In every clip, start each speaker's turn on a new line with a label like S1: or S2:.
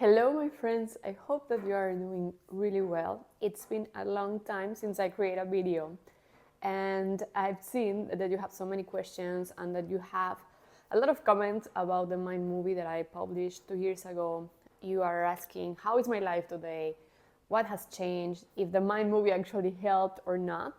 S1: Hello, my friends. I hope that you are doing really well. It's been a long time since I created a video, and I've seen that you have so many questions and that you have a lot of comments about the Mind movie that I published 2 years ago. You are asking, how is my life today? What has changed? If the Mind movie actually helped or not?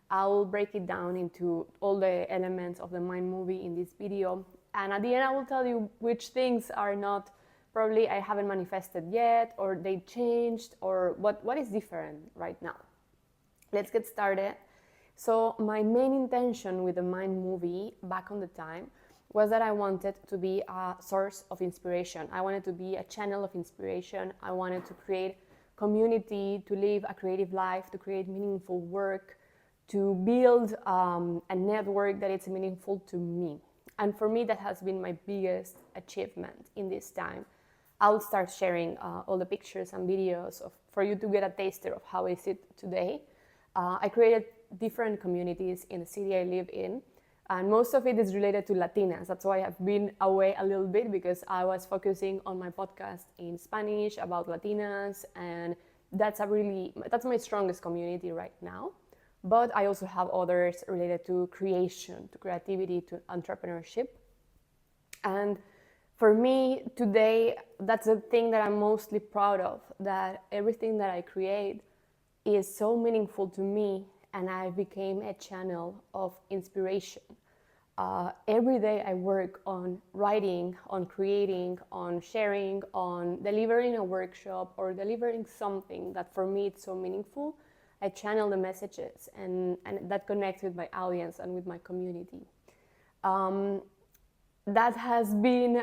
S1: I'll break it down into all the elements of the Mind movie in this video, and at the end I will tell you which things are not, probably I haven't manifested yet, or they changed, or what is different right now. Let's get started. So my main intention with the Mind movie back on the time was that I wanted to be a source of inspiration. I wanted to be a channel of inspiration. I wanted to create community, to live a creative life, to create meaningful work, to build a network that is meaningful to me. And for me, that has been my biggest achievement in this time. I'll start sharing all the pictures and videos for you to get a taster of how is it today. I created different communities in the city I live in, and most of it is related to Latinas. That's why I've been away a little bit, because I was focusing on my podcast in Spanish about Latinas, and that's my strongest community right now. But I also have others related to creation, to creativity, to entrepreneurship. And for me today, that's the thing that I'm mostly proud of, that everything that I create is so meaningful to me, and I became a channel of inspiration. Every day I work on writing, on creating, on sharing, on delivering a workshop or delivering something that for me it's so meaningful. I channel the messages, and that connects with my audience and with my community. That has been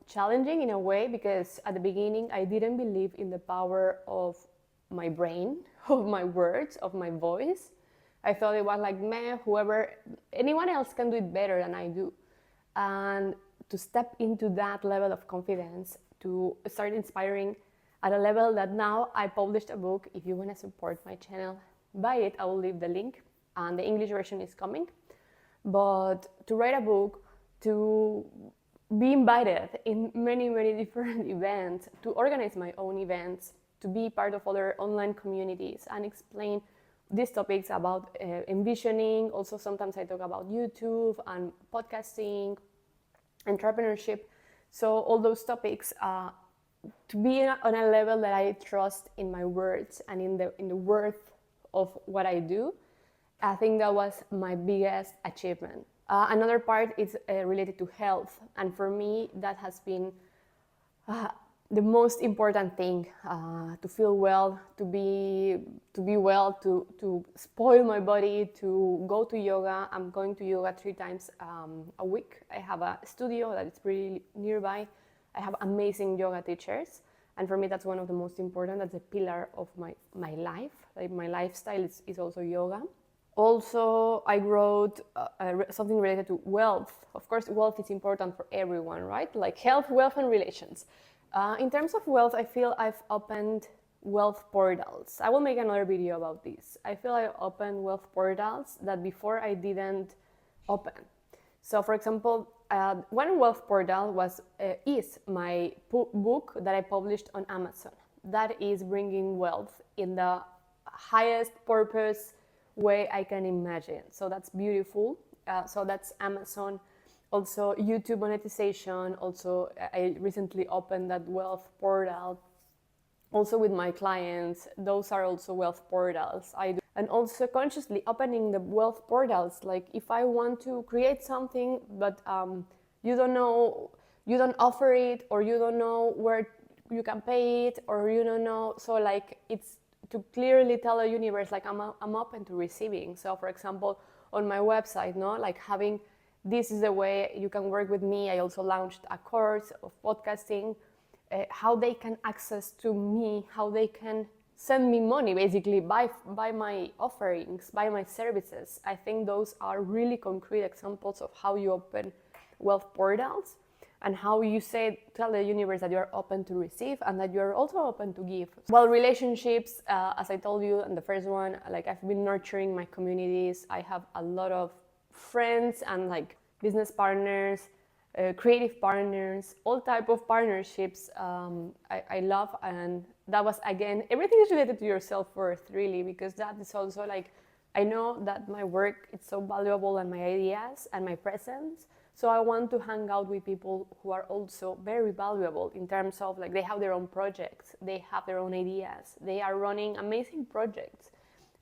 S1: challenging in a way, because at the beginning I didn't believe in the power of my brain, of my words, of my voice. I thought it was like, man, anyone else can do it better than I do. And to step into that level of confidence, to start inspiring at a level that now I published a book. If you want to support my channel, buy it. I will leave the link, and the English version is coming. But to write a book, to be invited in many, many different events, to organize my own events, to be part of other online communities and explain these topics about envisioning. Also, sometimes I talk about YouTube and podcasting, entrepreneurship. So all those topics, to be on a level that I trust in my words and in the worth of what I do, I think that was my biggest achievement. Another part is related to health, and for me that has been the most important thing, to feel well, to be well, to spoil my body, to go to yoga. I'm going to yoga 3 times a week. I have a studio that is pretty nearby. I have amazing yoga teachers, and for me that's one of the most important. That's a pillar of my life. Like, my lifestyle is also yoga. Also, I wrote something related to wealth. Of course, wealth is important for everyone, right? Like health, wealth, and relations. In terms of wealth, I feel I've opened wealth portals. I will make another video about this. I feel I opened wealth portals that before I didn't open. So, for example, one wealth portal is my book that I published on Amazon. That is bringing wealth in the highest purpose way I can imagine. So that's beautiful. So that's Amazon. Also YouTube monetization. Also, I recently opened that wealth portal. Also with my clients, those are also wealth portals I do. And also consciously opening the wealth portals. Like, if I want to create something, but you don't know, you don't offer it, or you don't know where you can pay it, or you don't know. So like, it's to clearly tell the universe, like, I'm open to receiving. So for example, on my website, like having, this is the way you can work with me. I also launched a course of podcasting, how they can access to me, how they can send me money, basically buy my offerings, buy my services. I think those are really concrete examples of how you open wealth portals, and how you tell the universe that you're open to receive and that you're also open to give. Well, relationships, as I told you in the first one, like, I've been nurturing my communities. I have a lot of friends and like business partners, creative partners, all type of partnerships. I love, and that was again, everything is related to your self-worth, really, because that is also like, I know that my work is so valuable and my ideas and my presence. So I want to hang out with people who are also very valuable in terms of like they have their own projects, they have their own ideas, they are running amazing projects.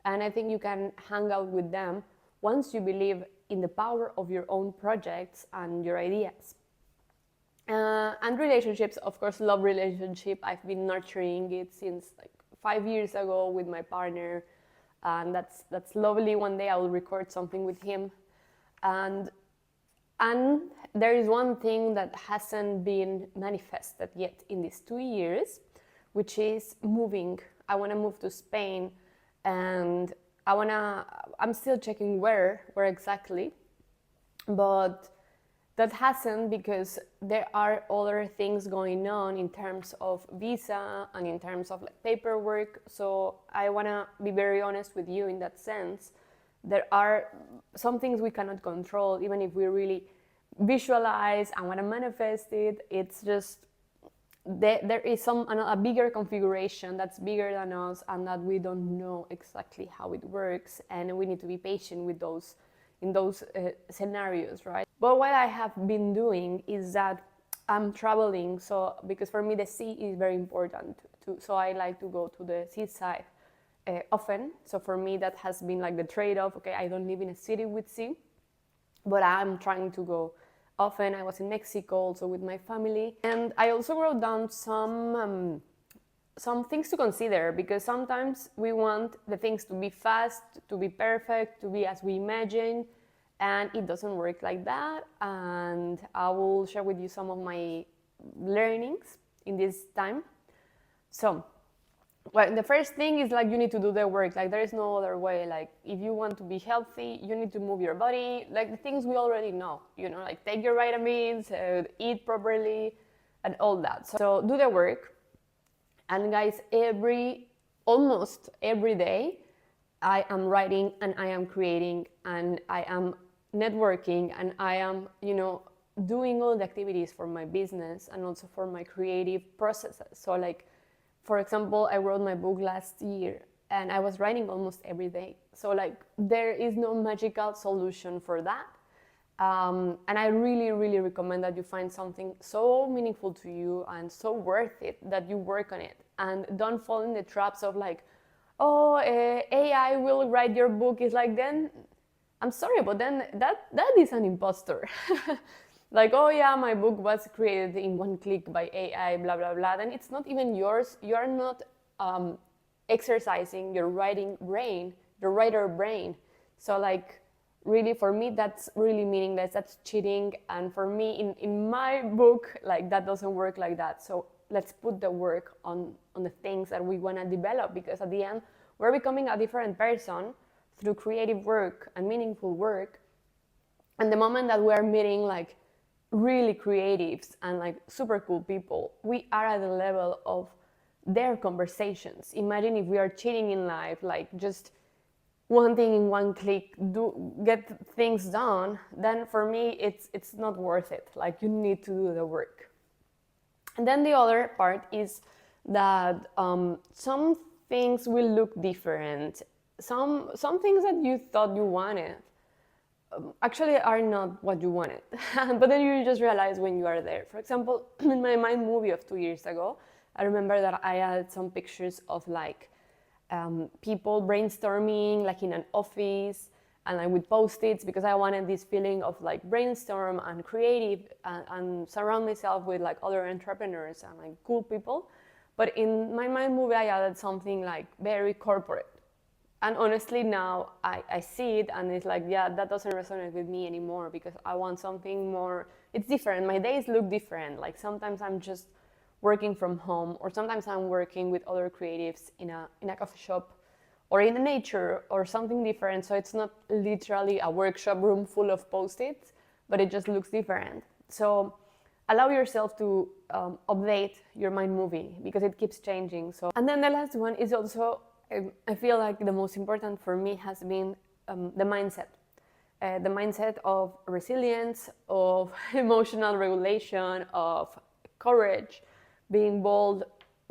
S1: And I think you can hang out with them once you believe in the power of your own projects and your ideas. And relationships, of course, love relationship. I've been nurturing it since like 5 years ago with my partner, and that's lovely. One day I will record something with him, and there is one thing that hasn't been manifested yet in these 2 years, which is moving. I want to move to Spain, and I'm still checking where exactly, but that hasn't, because there are other things going on in terms of visa and in terms of like paperwork. So I want to be very honest with you in that sense. There are some things we cannot control, even if we really visualize and want to manifest it. It's just there is a bigger configuration that's bigger than us, and that we don't know exactly how it works, and we need to be patient with those in those scenarios, right? But what I have been doing is that I'm traveling, so because for me the sea is very important too, so I like to go to the seaside often. So for me that has been like the trade-off. Okay, I don't live in a city with sea, but I'm trying to go often. I was in Mexico also with my family, and I also wrote down some things to consider, because sometimes we want the things to be fast, to be perfect, to be as we imagine, and it doesn't work like that. And I will share with you some of my learnings in this time. So, well, the first thing is like you need to do the work. Like there is no other way. Like if you want to be healthy, you need to move your body. Like the things we already know, like take your vitamins, eat properly, and all that. So do the work. And guys, almost every day, I am writing and I am creating and I am networking and I am, doing all the activities for my business and also for my creative processes. So like, for example, I wrote my book last year and I was writing almost every day. So like, there is no magical solution for that. And I really, really recommend that you find something so meaningful to you and so worth it that you work on it. And don't fall in the traps of like, oh, AI will write your book. It's like, then, I'm sorry, but then that is an imposter. Like, oh yeah, my book was created in one click by AI, blah, blah, blah. Then it's not even yours. You are not exercising your writing brain, your writer brain. So like, really, for me, that's really meaningless. That's cheating. And for me, in my book, like that doesn't work like that. So let's put the work on the things that we want to develop, because at the end, we're becoming a different person through creative work and meaningful work. And the moment that we're meeting like really creatives and like super cool people, we are at the level of their conversations. Imagine if we are cheating in life, like just one thing in one click, get things done, then for me it's not worth it. Like you need to do the work. And then the other part is that some things will look different. Some things that you thought you wanted actually are not what you wanted. But then you just realize when you are there. For example, in my mind movie of 2 years ago, I remember that I had some pictures of like people brainstorming like in an office, and I would post-its because I wanted this feeling of like brainstorm and creative and surround myself with like other entrepreneurs and like cool people. But in my mind movie, I added something like very corporate. And honestly, now I see it and it's like, yeah, that doesn't resonate with me anymore, because I want something more, it's different. My days look different. Like sometimes I'm just working from home, or sometimes I'm working with other creatives in a coffee shop or in the nature or something different. So it's not literally a workshop room full of post-its, but it just looks different. So allow yourself to update your mind movie, because it keeps changing. So, and then the last one is also, I feel like the most important for me has been the mindset. the mindset of resilience, of emotional regulation, of courage, being bold,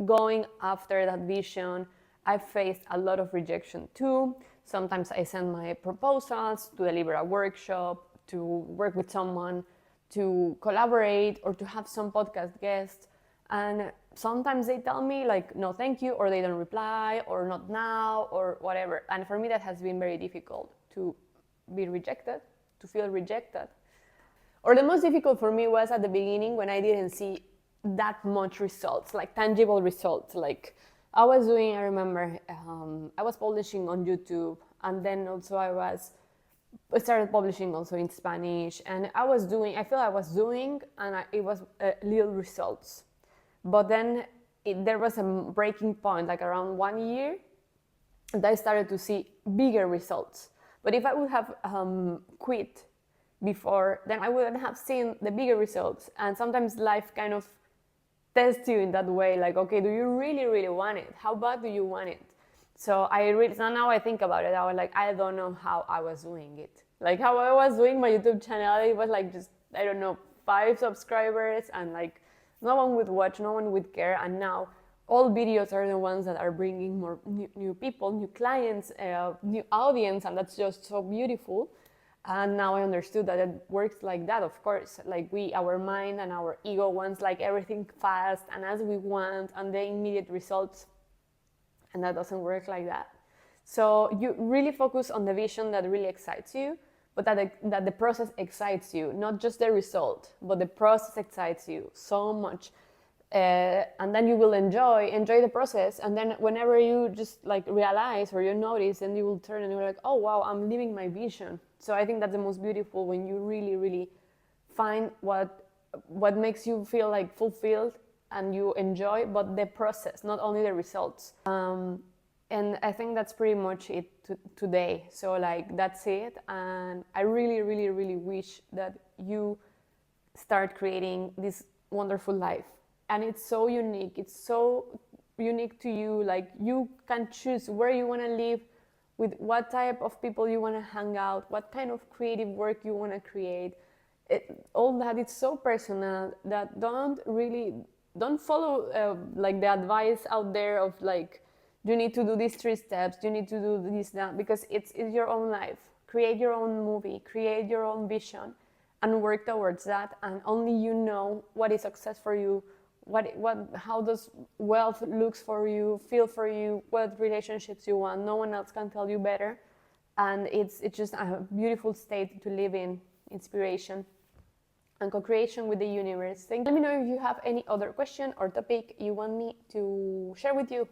S1: going after that vision. I faced a lot of rejection too. Sometimes I send my proposals to deliver a workshop, to work with someone, to collaborate, or to have some podcast guests. And sometimes they tell me like, no, thank you, or they don't reply, or not now, or whatever. And for me, that has been very difficult to be rejected, to feel rejected. Or the most difficult for me was at the beginning when I didn't see that much results, like tangible results. Like I was doing, I remember, I was publishing on YouTube, and then also I started publishing also in Spanish, and I feel I was doing, and it was little results. But then there was a breaking point, like around 1 year, and I started to see bigger results. But if I would have quit before, then I wouldn't have seen the bigger results. And sometimes life kind of tests you in that way, like, okay, do you really, really want it? How bad do you want it? So now I think about it, I was like, I don't know how I was doing it. Like how I was doing my YouTube channel, it was like just, I don't know, 5 subscribers, and like no one would watch, no one would care. And now all videos are the ones that are bringing more new people, new clients, new audience, and that's just so beautiful. And now I understood that it works like that, of course. Like our mind and our ego wants like everything fast and as we want, and the immediate results. And that doesn't work like that. So you really focus on the vision that really excites you, but that the process excites you, not just the result, but the process excites you so much. And then you will enjoy the process, and then whenever you just like realize or you notice, then you will turn and you're like, oh wow, I'm living my vision. So I think that's the most beautiful, when you really, really find what makes you feel like fulfilled and you enjoy, but the process, not only the results. And I think that's pretty much it today. So like that's it, and I really, really, really wish that you start creating this wonderful life. And it's so unique to you. Like you can choose where you want to live, with what type of people you want to hang out, what kind of creative work you want to create. All that, it's so personal that don't follow like the advice out there of like, you need to do these 3 steps, you need to do this, that, because it's your own life. Create your own movie, create your own vision, and work towards that. And only you know what is success for you, how does wealth looks for you, feel for you, what relationships you want. No one else can tell you better. And it's just a beautiful state to live in, inspiration and co-creation with the universe. Let me know if you have any other question or topic you want me to share with you.